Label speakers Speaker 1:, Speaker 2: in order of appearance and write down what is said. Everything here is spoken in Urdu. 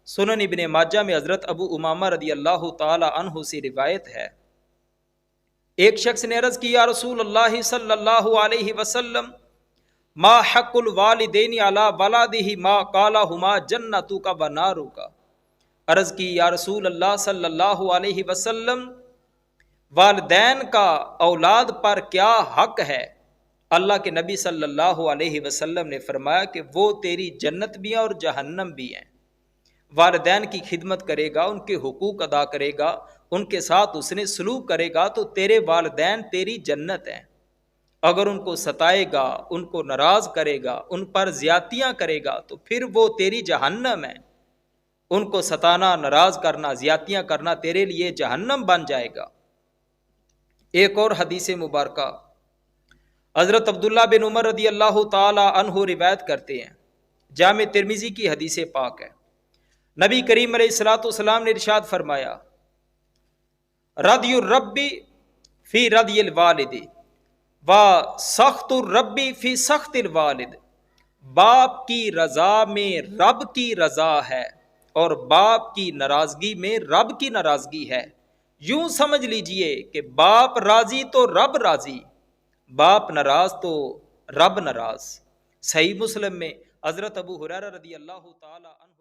Speaker 1: سنن ابن ماجہ میں حضرت ابو امامہ رضی اللہ تعالی عنہ سے روایت ہے، ایک شخص نے عرض کی یا رسول اللہ صلی اللہ علیہ وسلم ما حق الوالدین علی ولدہ ما قالہما جنتک و نارک۔ عرض کی یا رسول اللہ صلی اللہ علیہ وسلم والدین کا اولاد پر کیا حق ہے؟ اللہ کے نبی صلی اللہ علیہ وسلم نے فرمایا کہ وہ تیری جنت بھی ہیں اور جہنم بھی ہیں۔ والدین کی خدمت کرے گا، ان کے حقوق ادا کرے گا، ان کے ساتھ اس نے سلوک کرے گا تو تیرے والدین تیری جنت ہیں۔ اگر ان کو ستائے گا، ان کو ناراض کرے گا، ان پر زیادتیاں کرے گا تو پھر وہ تیری جہنم ہے۔ ان کو ستانا، ناراض کرنا، زیادتیاں کرنا تیرے لیے جہنم بن جائے گا۔ ایک اور حدیث مبارکہ حضرت عبداللہ بن عمر رضی اللہ تعالی عنہ روایت کرتے ہیں، جامع ترمذی کی حدیث پاک ہے، نبی کریم علیہ الصلوۃ والسلام نے ارشاد فرمایا رضی الرب فی رضی الوالد و سخط الرب فی سخط الوالد، باپ کی رضا میں رب کی رضا ہے اور باپ کی ناراضگی میں رب کی ناراضگی ہے۔ یوں سمجھ لیجئے کہ باپ راضی تو رب راضی، باپ ناراض تو رب ناراض۔ صحیح مسلم میں حضرت ابو ہریرہ رضی اللہ تعالی عنہ